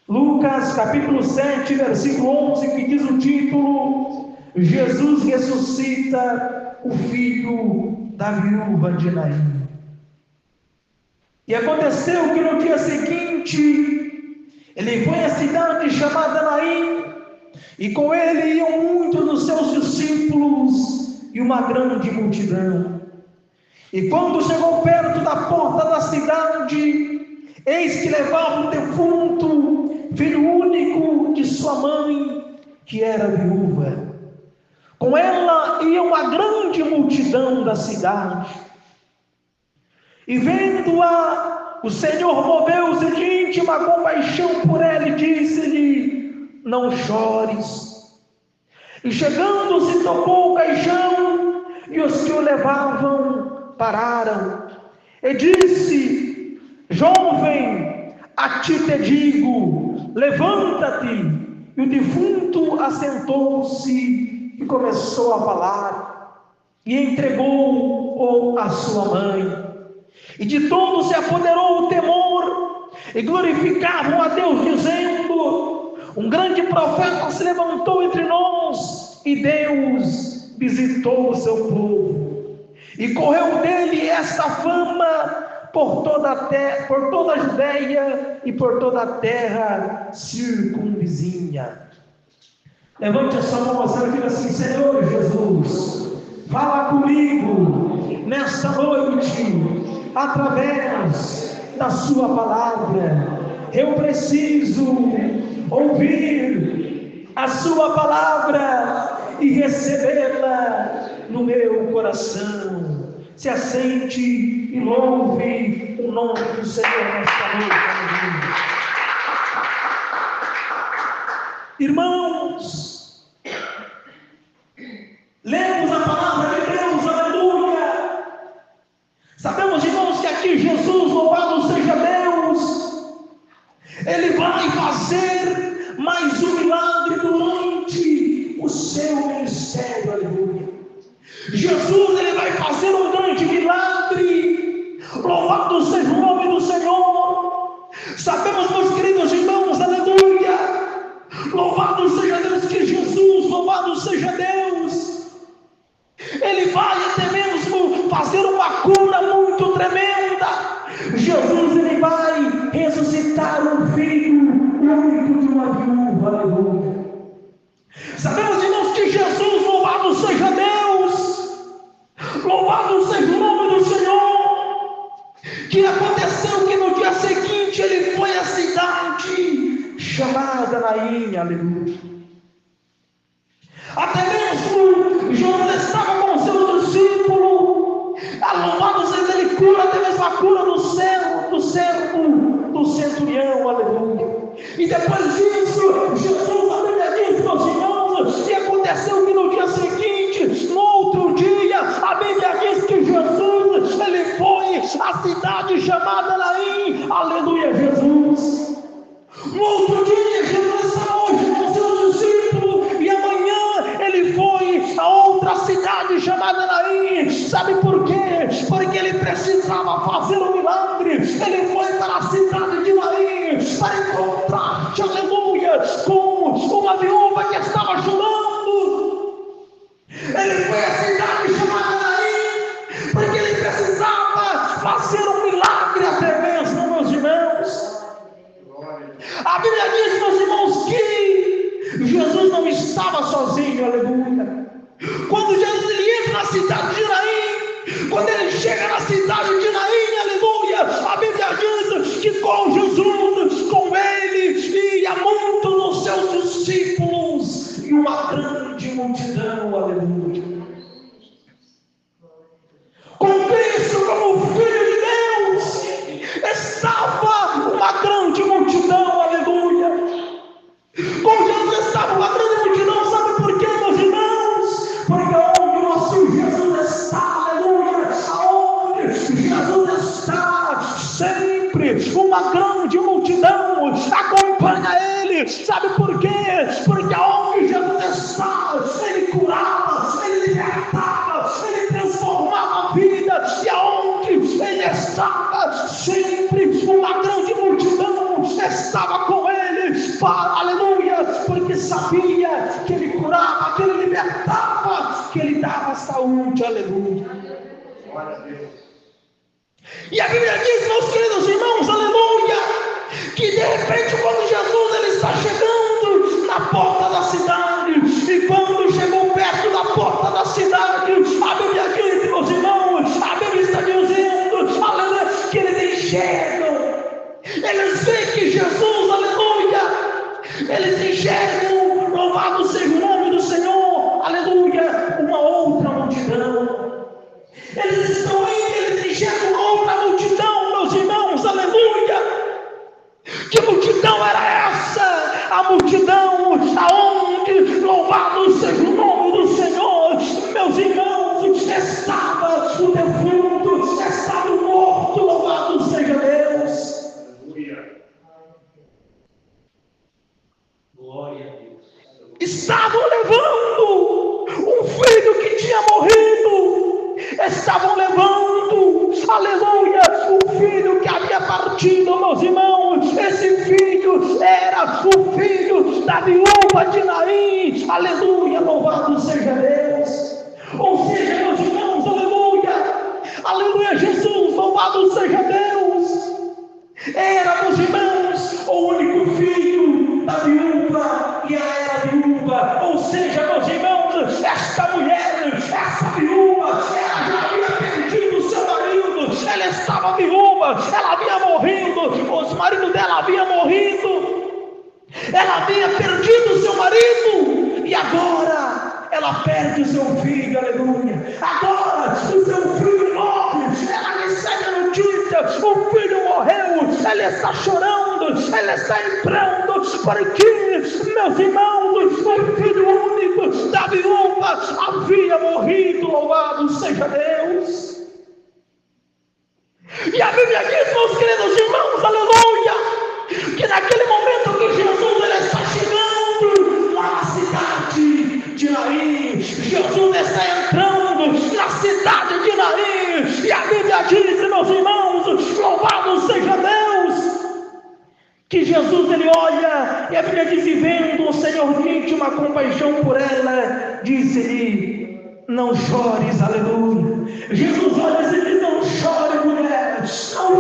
Lucas capítulo 7, versículo 11, que diz o título: Jesus ressuscita o filho da viúva de Naim. E aconteceu que no dia seguinte, ele foi à cidade chamada Naim, e com ele iam muitos dos seus discípulos e uma grande multidão. E quando chegou perto da porta da cidade, eis que levava um defunto, filho único de sua mãe, que era viúva. Com ela ia uma grande multidão da cidade. E vendo-a, o Senhor moveu-se de íntima compaixão por ela e disse-lhe: não chores. E chegando-se, tocou o caixão, e os que o levavam pararam. E disse: jovem, a ti te digo, levanta-te. E o defunto assentou-se e começou a falar, e entregou-o à sua mãe. E de todos se apoderou o temor, e glorificavam a Deus, dizendo: um grande profeta se levantou entre nós, e Deus visitou o seu povo. E correu dele esta fama por toda a Judeia e por toda a terra circunvizinha. Levante a sua mão e diga assim: Senhor Jesus, fala comigo nesta noite, através da sua palavra. Eu preciso ouvir a sua palavra e recebê-la no meu coração. Se assente e louve o nome do Senhor nesta noite. Irmãos, lemos a palavra de Deus, aleluia. Sabemos, irmãos, que aqui Jesus, louvado seja Deus, Ele vai fazer mais um milagre durante o seu ministério, aleluia. Jesus, Ele vai fazer um grande milagre, louvado seja o nome do Senhor. Sabemos, meus queridos irmãos, aleluia, louvado seja Deus, que Jesus, louvado seja Deus, Ele vai até mesmo fazer uma cura muito tremenda. Jesus, Ele vai ressuscitar um filho único de uma viúva, aleluia. Sabemos, irmãos, que Jesus, louvado seja Deus, louvado seja o nome do Senhor, que aconteceu que no dia seguinte Ele foi à cidade chamada Naim, aleluia. Até mesmo Jesus estava com o seu discípulo, louvado seja Ele, cura, até mesmo a cura do servo do centurião, aleluia. E depois disso, Jesus, a Bíblia diz, meus irmãos, que aconteceu que no dia seguinte, no outro dia, a Bíblia diz que Jesus, Ele foi à cidade chamada Naim, aleluia, Jesus. No outro dia, Jesus está hoje com seus discípulos, e amanhã Ele foi a outra cidade chamada Naim. Sabe por quê? Porque Ele precisava fazer um milagre. Ele foi para a cidade de Naim para encontrar-se, aleluia, com uma viúva que estava chorando. Ele foi à cidade chamada Naim porque Ele precisava fazer um milagre até mesmo, meus irmãos. A Bíblia diz, meus irmãos, que Jesus não estava sozinho, aleluia. Quando Jesus ele entra na cidade de Naim, quando Ele chega na cidade de Naim, aleluia, a Bíblia diz que com Jesus, com Ele, ia muitos dos seus discípulos e uma grande multidão, aleluia. Com Cristo como Filho de Deus, estava uma grande multidão, aleluia. Com Jesus estava uma grande multidão, sabe por quê, meus irmãos? Porque onde o nosso Jesus está, aleluia, aonde Jesus está, sempre uma grande multidão acompanha Ele. Sabe por quê? Porque aonde Jesus está, Ele curava, Ele libertava, Ele transformava a vida, e aonde Ele estava, sempre uma grande multidão estava com ele, aleluia, porque sabia que ele curava, que ele libertava, que ele dava saúde, aleluia. Glória a Deus. E a Bíblia diz, meus queridos irmãos, aleluia, que de repente quando Jesus ele está chegando na porta da cidade, e quando chegou perto da porta da cidade, a Bíblia diz, meus irmãos, a Bíblia está dizendo, aleluia, que eles enxergam, eles veem que Jesus, aleluia, eles enxergam, louvado seja o nome do Senhor, aleluia, uma outra multidão. Eles estão indo, eles enxergam outra multidão, meus irmãos, aleluia. Que multidão era essa? A multidão aonde, louvado seja o nome do Senhor, meus irmãos, estava o defunto, estava o morto, louvado seja Deus. Aleluia. Glória a Deus. Estavam levando um filho que tinha morrido, estavam levando, aleluia, o filho que havia partido, meus irmãos. Esse filho era o filho da viúva de Naim, aleluia, louvado seja Deus. Ou seja, meus irmãos, aleluia, aleluia, Jesus, louvado seja Deus. Era, meus irmãos, o único filho da viúva, e ela era viúva. Ou seja, meus irmãos, esta mulher, essa viúva, ela já havia perdido seu marido, ela estava viúva, ela havia morrido, o marido dela havia morrido, ela havia perdido seu marido, e agora ela perde o seu filho, aleluia. Agora o seu filho morre, ela recebe a notícia, o filho morreu, ela está chorando, ela está em pranto, porque, meus irmãos, o filho único da viúva havia morrido, louvado seja Deus. E a Bíblia diz, meus queridos irmãos, aleluia, que naquele momento que Jesus ele está chegando lá na cidade de Naim, Jesus está entrando na cidade de Naim, e a Bíblia diz, meus irmãos, louvado seja Deus, que Jesus ele olha, e a Bíblia diz, e vendo o Senhor tinha uma compaixão por ela, disse-lhe, não chores, aleluia. Jesus olha e diz, não chore, mulher, não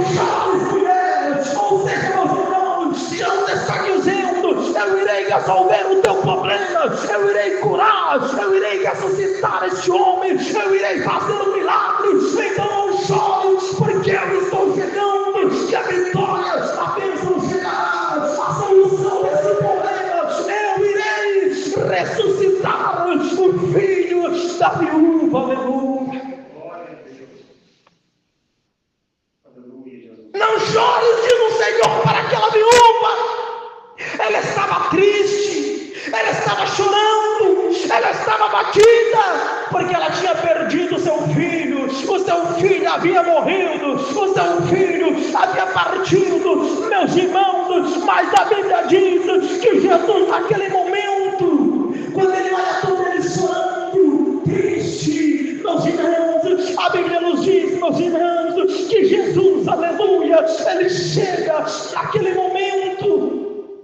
chores, mulher. Ou seja, meus irmãos, Jesus está dizendo, eu irei resolver o teu problema, eu irei curar, eu irei ressuscitar este homem, eu irei fazer um milagre, então não chores, porque eu estou chegando, e a vitória, a bênção chegará, a solução desse problema, eu irei ressuscitar o filho da viúva, aleluia. Não chores, diz o Senhor para aquela viúva. Ela estava triste, ela estava chorando, ela estava batida, porque ela tinha perdido seu filho, o seu filho havia morrido, o seu filho havia partido, meus irmãos. Mas a Bíblia diz que Jesus naquele momento, quando ele olha todo ele chorando, triste, meus irmãos, a Bíblia nos diz, meus irmãos, que Jesus, aleluia, ele chega naquele momento,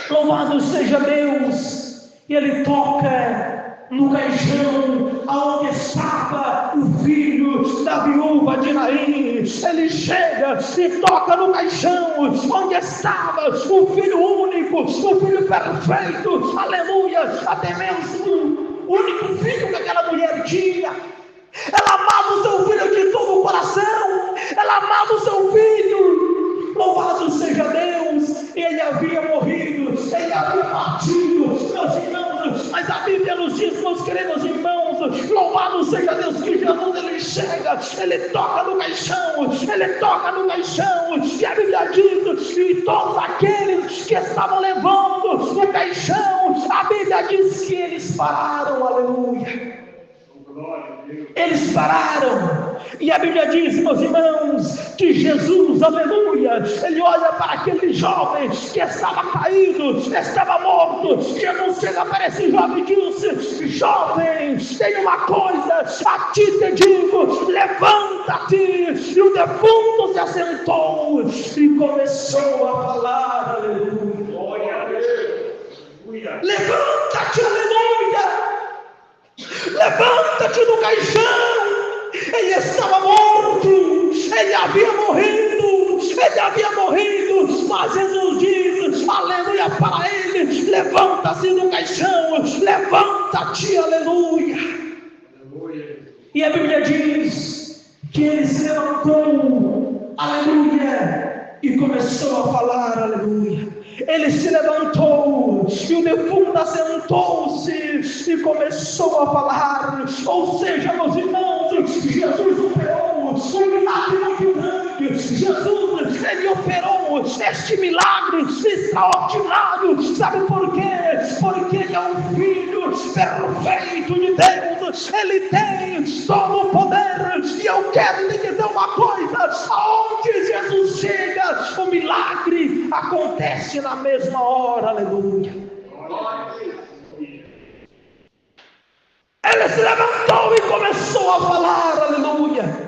louvado seja Deus, e ele toca no caixão aonde estava o filho da viúva de Naim. Ele chega e toca no caixão onde estava o filho único, o filho perfeito, aleluia, até mesmo o único filho que aquela mulher tinha. Ela amava o seu filho de todo o coração, ela amava o seu filho, louvado seja Deus. Ele havia morrido, ele havia partido, meus irmãos, mas a Bíblia nos diz, meus queridos irmãos, louvado seja Deus, que Jesus ele chega, ele toca no caixão, e a Bíblia diz, e todos aqueles que estavam levando o caixão, a Bíblia diz que eles pararam, aleluia. Eles pararam, e a Bíblia diz, meus irmãos, que Jesus, aleluia, ele olha para aquele jovem que estava caído, estava morto. Jesus chega para esse jovem e disse, jovem, tem uma coisa a ti te digo, levanta-te. E o defunto se assentou e começou a falar, aleluia. Glória a Deus. Aleluia. Levanta-te, aleluia. Levanta-te do caixão. Ele estava morto, ele havia morrido, mas Jesus diz, aleluia, para ele: levanta-se do caixão, levanta-te, aleluia. Aleluia. E a Bíblia diz que ele se levantou, aleluia, e começou a falar, aleluia. Ele se levantou e o defunto assentou-se e começou a falar. Ou seja, meus irmãos, Jesus operou um milagre muito grande. Jesus, ele operou este milagre extraordinário. Sabe por quê? Porque ele é um filho perfeito de Deus. Ele tem todo o poder. E eu quero lhe dizer uma coisa: aonde Jesus chega, o milagre acontece na mesma hora, aleluia. Ele se levantou e começou a falar, aleluia.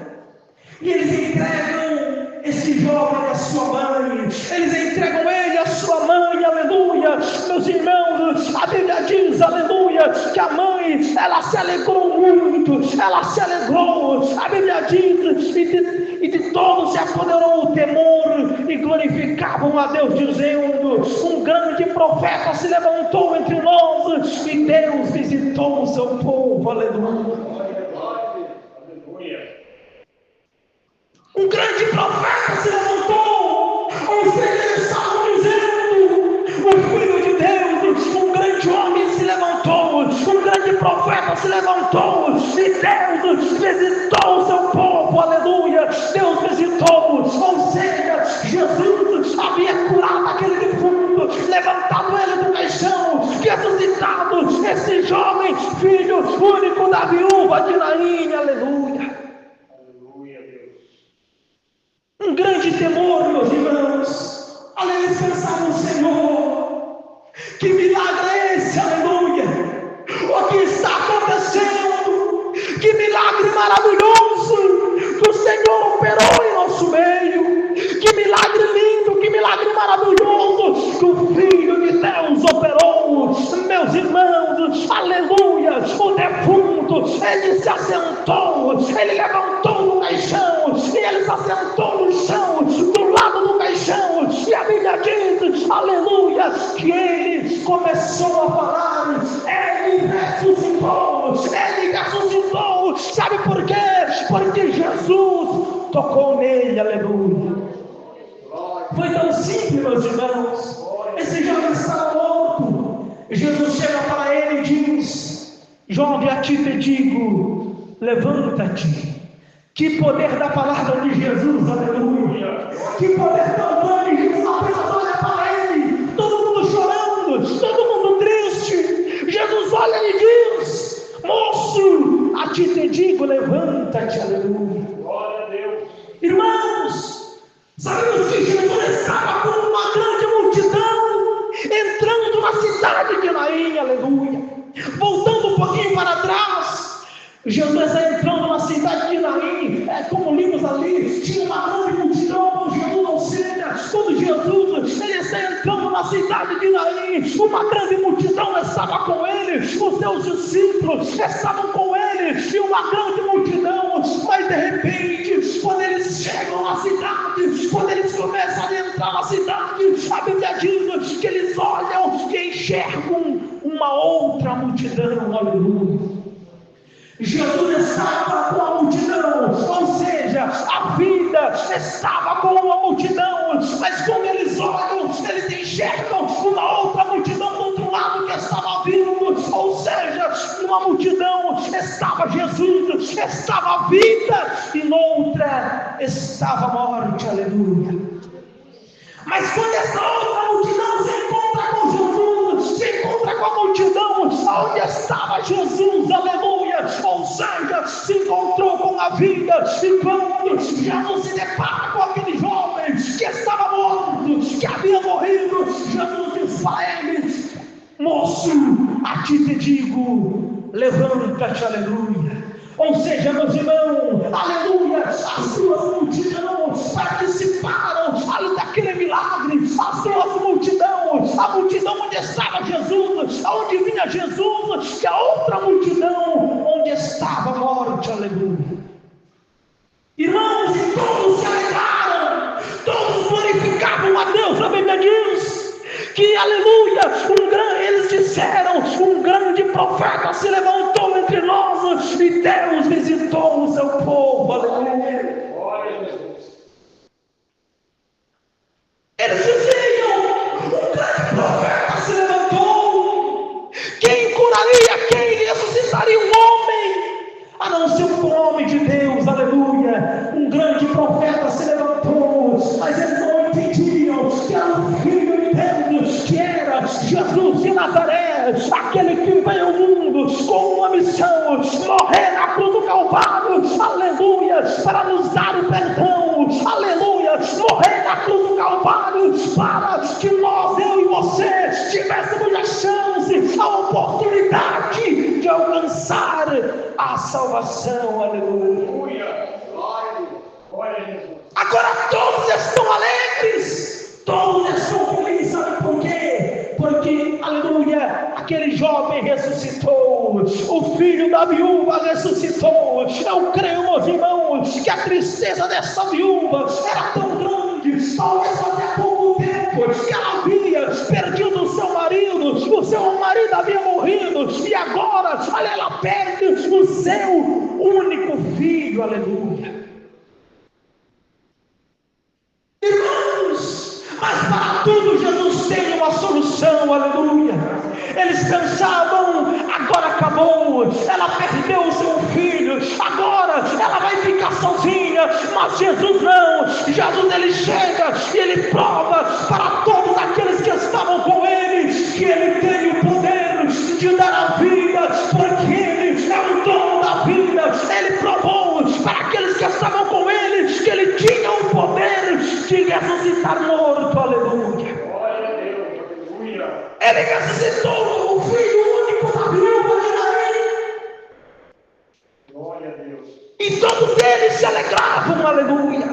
E eles entregam esse jovem à sua mãe, eles entregam ele à sua mãe, aleluia. Meus irmãos, a Bíblia diz, aleluia, que a mãe, ela se alegrou muito, ela se alegrou. A Bíblia diz, e de todos se apoderou o temor, e glorificavam a Deus, dizendo: um grande profeta se levantou entre nós, e Deus visitou o seu povo, aleluia. Um grande profeta se levantou, ou seja, eles estavam dizendo: o Filho de Deus, um grande homem se levantou, um grande profeta se levantou, e Deus visitou o seu povo, aleluia. Deus visitou, ou seja, Jesus havia curado aquele defunto, levantado ele do caixão, ressuscitado esse jovem filho único da viúva de Naim, aleluia. Um grande temor, meus irmãos. Além de pensar no Senhor, que milagre é esse, aleluia? O que está acontecendo? Que milagre maravilhoso que o Senhor operou em nosso meio. Que milagre lindo, que milagre maravilhoso que o Filho de Deus operou. Meus irmãos, aleluia. O defunto, ele se assentou, ele levantou no caixão, e ele se assentou no chão, do lado do caixão, e a Bíblia diz, aleluia, que ele começou a falar. Ele ressuscitou. Sabe por quê? Porque Jesus tocou nele, aleluia. Foi tão simples, meus irmãos. Esse jovem estava morto. Jesus chega para ele e diz: jovem, a ti te digo, levanta-te. Que poder da palavra de Jesus, aleluia. Que poder tão grande. Jesus apenas olha para ele, todo mundo chorando, todo mundo triste. Jesus olha e diz: moço, a ti te digo, levanta-te, aleluia. Glória a Deus. Irmãos, sabemos que Jesus estava com uma grande multidão entrando na cidade de Naim, aleluia. Voltando um pouquinho para trás, Jesus está entrando na cidade de Naim, como limos ali, tinha uma grande multidão com Jesus, ou seja, quando Jesus ele está entrando na cidade de Naim, uma grande multidão estava com ele, os seus discípulos estavam com ele, e uma grande multidão, mas de repente, quando eles chegam na cidade, quando eles começam a entrar na cidade, a Bíblia diz que eles olham e enxergam uma outra multidão, aleluia. Jesus estava com a multidão, ou seja, a vida estava com uma multidão, mas quando eles olham, eles enxergam uma outra multidão do outro lado que estava vindo, ou seja, numa multidão estava Jesus, estava a vida, e noutra estava a morte, aleluia. Mas quando essa outra multidão se encontra com Jesus, se encontra com a multidão onde estava Jesus, aleluia, ou seja, se encontrou com a vida, e quando Jesus se depara com aquele jovem que estava morto, que havia morrido, Jesus diz para ele: moço, a ti te digo, levanta-te, aleluia. Ou seja, meus irmãos, aleluia, as suas multidões, para que aonde vinha Jesus, e a outra multidão, onde estava a morte, aleluia. Irmãos, e todos se alegraram, todos glorificavam a Deus. A Bíblia diz que, aleluia, eles disseram, um grande profeta se levantou entre nós, e Deus visitou o seu povo, aleluia. Eles diziam, um grande profeta se levantou. Quem curaria, quem ressuscitaria um homem, a não ser um homem de Deus, aleluia. Um grande profeta se levantou, mas eles não entendiam que era o Filho de Deus, que era Jesus de Nazaré, aquele que veio ao mundo com uma missão, morrer na cruz do Calvário, aleluia, para nos dar o perdão, aleluia, morrer na cruz do Calvário, para que nós, eu e você, tivéssemos a chance, a oportunidade de alcançar a salvação, aleluia. Agora todos estão alegres, todos estão felizes, sabe por quê? Porque, aleluia, aquele jovem ressuscitou, o filho da viúva ressuscitou. Eu creio, meus irmãos, que a tristeza dessa viúva era tão grande, talvez até há pouco tempo, que ela havia perdido o seu marido havia morrido, e agora, olha, ela perde o seu único filho, aleluia. Irmãos, mas para tudo Jesus tem uma solução, aleluia. Eles pensavam, agora acabou, ela perdeu o seu filho, agora ela vai ficar sozinha, mas Jesus não. Jesus, ele chega e ele prova para todos aqueles que estavam com ele, que ele tem o poder de dar a vida, porque ele é o dono da vida. Ele provou para aqueles que estavam com ele, que ele tinha o poder de ressuscitar morto, aleluia. Ele ressuscitou o filho único da viúva de Naim. Glória a Deus. E todos eles se alegravam, aleluia.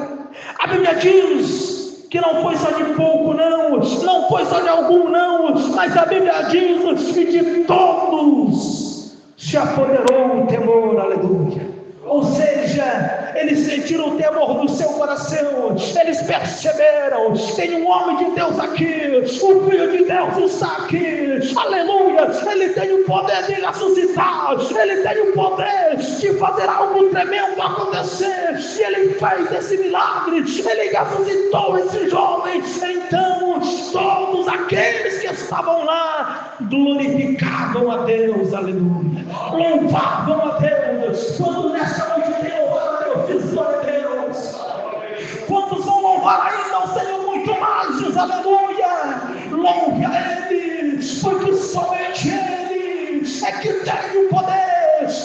A Bíblia diz que não foi só de pouco, não foi só de algum, não, mas a Bíblia diz que de todos se apoderou o temor, aleluia. Ou seja, eles sentiram o temor do seu coração, eles perceberam, tem um homem de Deus aqui, o Filho de Deus está aqui, aleluia, ele tem o poder de ressuscitar, ele tem o poder de fazer algo tremendo acontecer, e ele fez esse milagre, ele ressuscitou esse jovem. Então todos aqueles que estavam lá glorificavam a Deus, aleluia, louvavam a Deus. Quando nessa noite tem louvado a Deus, diz glória a Deus. Quantos vão louvar ainda o Senhor muito mais, diz aleluia. Louve a Ele, porque somente Ele é que tem o poder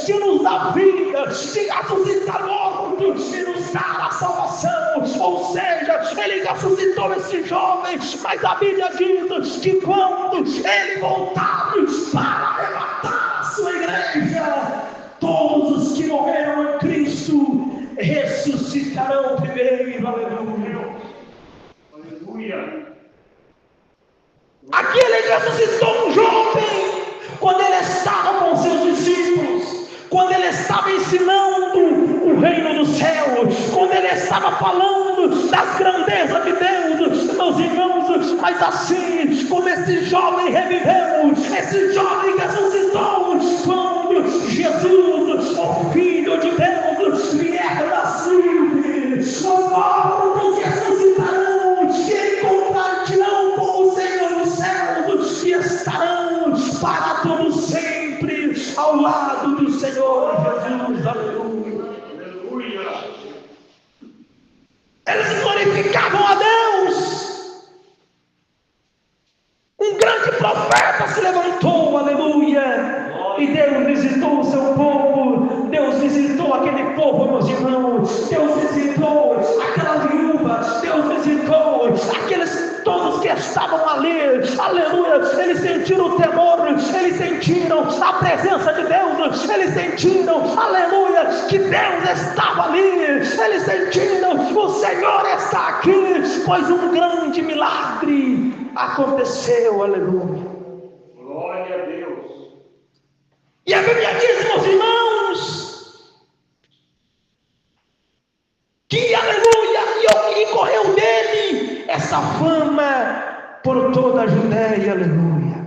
de nos dar vida, de ressuscitar mortos e nos dar a salvação. Ou seja, ele ressuscitou esse jovem, mas a Bíblia diz que quando ele voltar para arrebatar a sua igreja, todos os que morreram em Cristo ressuscitarão primeiro, aleluia. Aleluia. Aqui ele ressuscitou um jovem, quando ele estava com seus discípulos, quando ele estava ensinando o reino dos céus, quando ele estava falando das grandezas de Deus, meus irmãos, mas assim como esse jovem reviveu, esse jovem ressuscitou, quando Jesus, o Filho de Deus, vier da Síria, os mortos ressuscitarão e encontrarão com o Senhor nos céus, e estarão para todo sempre ao lado do Senhor Jesus, aleluia. Aleluia. Eles glorificavam a Deus. Um grande profeta se levantou, aleluia, e Deus visitou o seu povo. Deus visitou aquele povo, meus irmãos. Deus visitou aquela viúva. Deus visitou aqueles todos que estavam ali, aleluia. Eles sentiram o temor, eles sentiram a presença de Deus, eles sentiram, aleluia, que Deus estava ali, eles sentiram, o Senhor está aqui, pois um grande milagre aconteceu, aleluia. Glória a Deus. E a Bíblia diz, meus irmãos, que, aleluia, e correu dele essa fama por toda a Judéia, aleluia.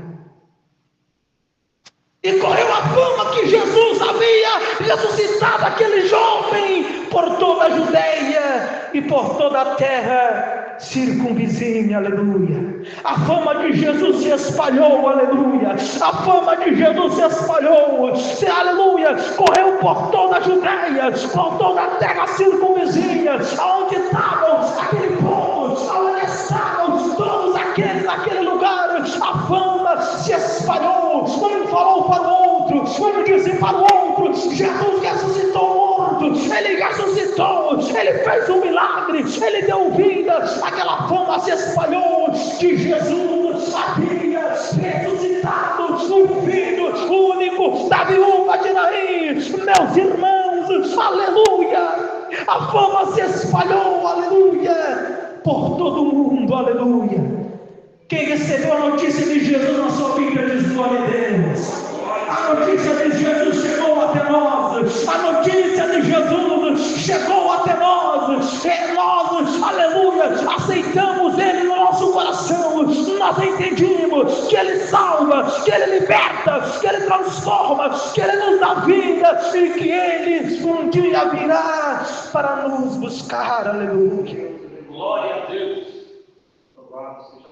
E correu a fama que Jesus havia ressuscitado aquele jovem por toda a Judéia e por toda a terra circunvizinha, aleluia. A fama de Jesus se espalhou, aleluia. A fama de Jesus se espalhou, aleluia. Correu por toda a Judéia, por toda a terra circunvizinha, aonde estavam aquele povo, aonde estavam todos aqueles naquele lugar. A fama se espalhou. Um falou para o outro, um disse para o outro: Jesus ressuscitou morto, ele ressuscitou, ele fez um milagre, ele deu vida. Aquela fama se espalhou que Jesus havia ressuscitado o filho único da viúva de Naim. Meus irmãos, aleluia, a fama se espalhou, aleluia, por todo o mundo, aleluia. Quem recebeu a notícia de Jesus na sua Bíblia diz glória a Deus. A notícia de Jesus chegou até nós. A notícia de Jesus chegou até nós. E nós, aleluia, aceitamos Ele no nosso coração. Nós entendimos que Ele salva, que Ele liberta, que Ele transforma, que Ele nos dá vida e que Ele um dia virá para nos buscar. Aleluia. Glória a Deus. Louvado seja.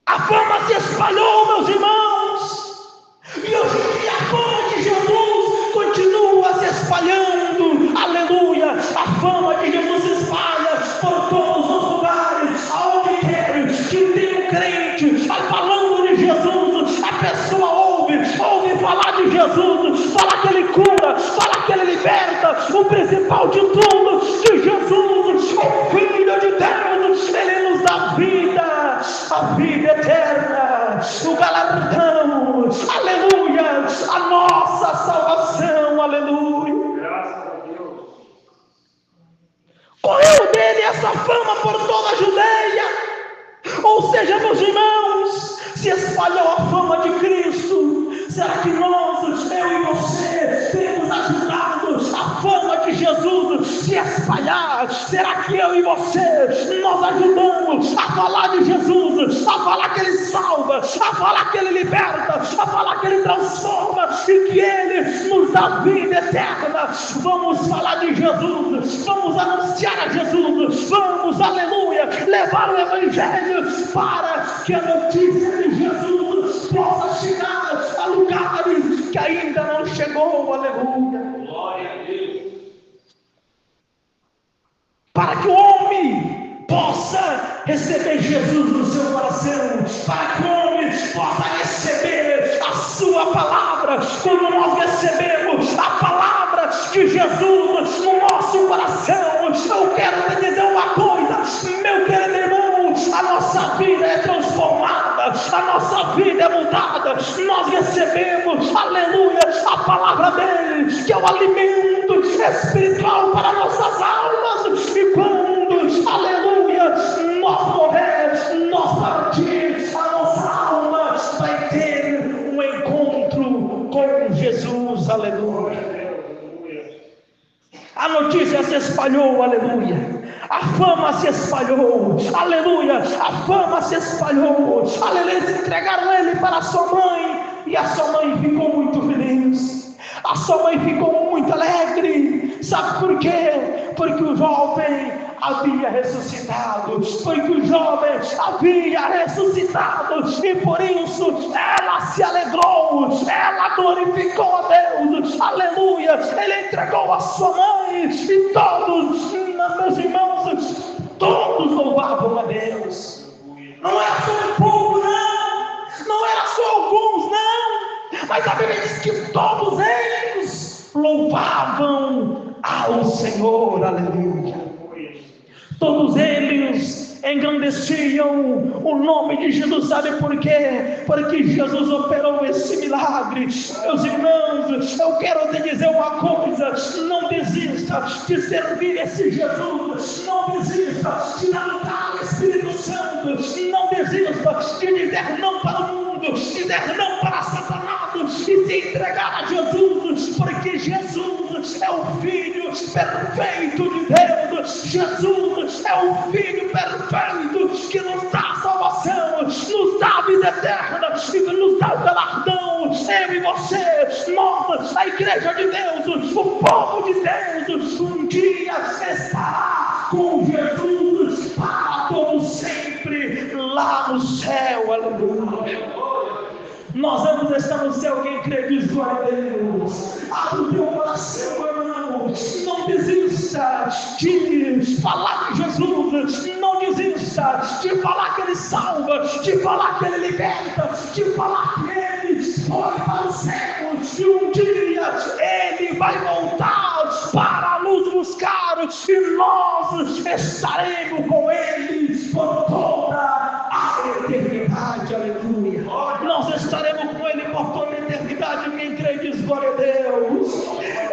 A fama se espalhou, meus irmãos, e hoje a fama de Jesus continua se espalhando, aleluia. A fama de Jesus se espalha por todos os lugares, aonde quer que tem um crente falando de Jesus, a pessoa ouve falar de Jesus, fala que Ele cura, fala que Ele liberta. O principal de tudo, que Jesus, o Filho de Deus, Ele nos dá vida, a vida eterna, o galardão, aleluia, a nossa salvação, aleluia. Graças a Deus. Correu dele essa fama por toda a Judéia, ou seja, meus irmãos, se espalhou a fama de Cristo. Será que nós, eu e você, temos ajudado a fama de Jesus se espalhar? Será que eu e você, nós ajudamos a falar de Jesus, a falar que Ele salva, a falar que Ele liberta, a falar que Ele transforma e que Ele nos dá vida eterna? Vamos falar de Jesus, vamos anunciar a Jesus, vamos, aleluia, levar o Evangelho para que a notícia de Jesus possa chegar a lugares que ainda não chegou, aleluia. Glória a Deus. Para que o homem possa receber Jesus no seu coração, para que o homem possa receber a sua palavra. Quando nós recebemos a palavra de Jesus no nosso coração, eu quero te dizer uma coisa, meu querido irmão, a nossa vida é transformada, a nossa vida é mudada. Nós recebemos, aleluia, a palavra dele, que é o alimento espiritual para nossas almas. E quando, aleluia, nós morrer, nós partir, a nossa alma vai ter um encontro com Jesus, aleluia. A notícia se espalhou, aleluia. A fama se espalhou, aleluia. A fama se espalhou, aleluia. Eles entregaram ele para a sua mãe, e a sua mãe ficou muito feliz. A sua mãe ficou muito alegre. Sabe por quê? Porque o jovem havia ressuscitado. Porque o jovem havia ressuscitado. E por isso ela se alegrou. Ela glorificou a Deus. Aleluia. Ele entregou a sua mãe. E todos, meus irmãos, todos louvavam a Deus. Não era só um pouco, não. Não era só alguns, não. Mas a Bíblia diz que todos eles louvavam ao Senhor, aleluia. Todos eles engrandeciam o nome de Jesus. Sabe por quê? Porque Jesus operou esse milagre. Meus irmãos, eu quero te dizer uma coisa: não desista de servir esse Jesus, não desista de dar o Espírito Santo, não desista de dizer não para o mundo, dizer não para Satanás, e se se entregar a Jesus, porque Jesus é o Filho perfeito de Deus. Jesus é o Filho perfeito que nos dá salvação, nos dá vida eterna e nos dá o galardão. Eu e você, nós, a igreja de Deus, o povo de Deus, um dia estará com Jesus para todo sempre lá no céu. Aleluia. Nós vamos estar no céu. Quem crê diz glória a Deus. Abre o teu coração, irmão. Não desista de falar de Jesus. Não desista de falar que Ele salva, de falar que Ele liberta, de falar que Ele foi para o céu. E um dia Ele vai voltar para nos buscar e nós estaremos com Ele por toda a eternidade. Aleluia. Nós estaremos com Ele por toda a eternidade. Quem crê diz glória a Deus.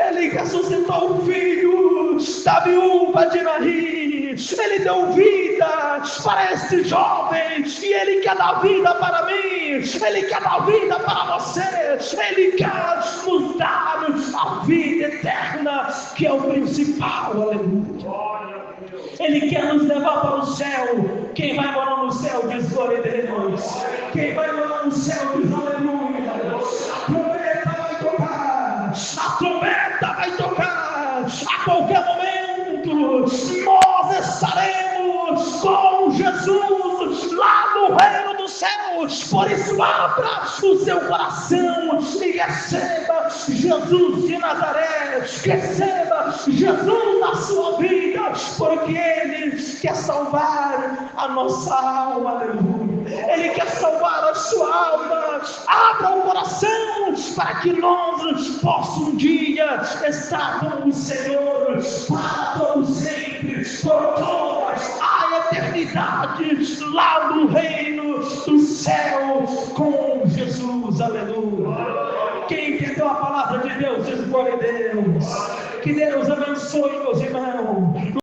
Ele ressuscitou o filho da viúva de Naim. Ele deu vida para este jovem e Ele quer dar vida para mim. Ele quer dar vida para você. Ele quer nos dar a vida eterna, que é o principal. Aleluia. Ele quer nos levar para o céu. Quem vai morar no céu diz glória a Deus. Quem vai morar no céu diz aleluia. A trombeta vai tocar. A trombeta vai tocar. A qualquer momento nós estaremos com Jesus lá no reino dos céus. Por isso abra o seu coração e receba Jesus de Nazaré. Receba Jesus na sua vida, porque Ele quer salvar a nossa alma. Aleluia. Ele quer salvar a sua alma. Abra o coração para que nós possamos um dia estar com o Senhor para todo sempre, por toda a eternidade, lá no reino do céu com Jesus. Aleluia. Quem entendeu a palavra de Deus diz glória a Deus. Que Deus abençoe, meus irmãos.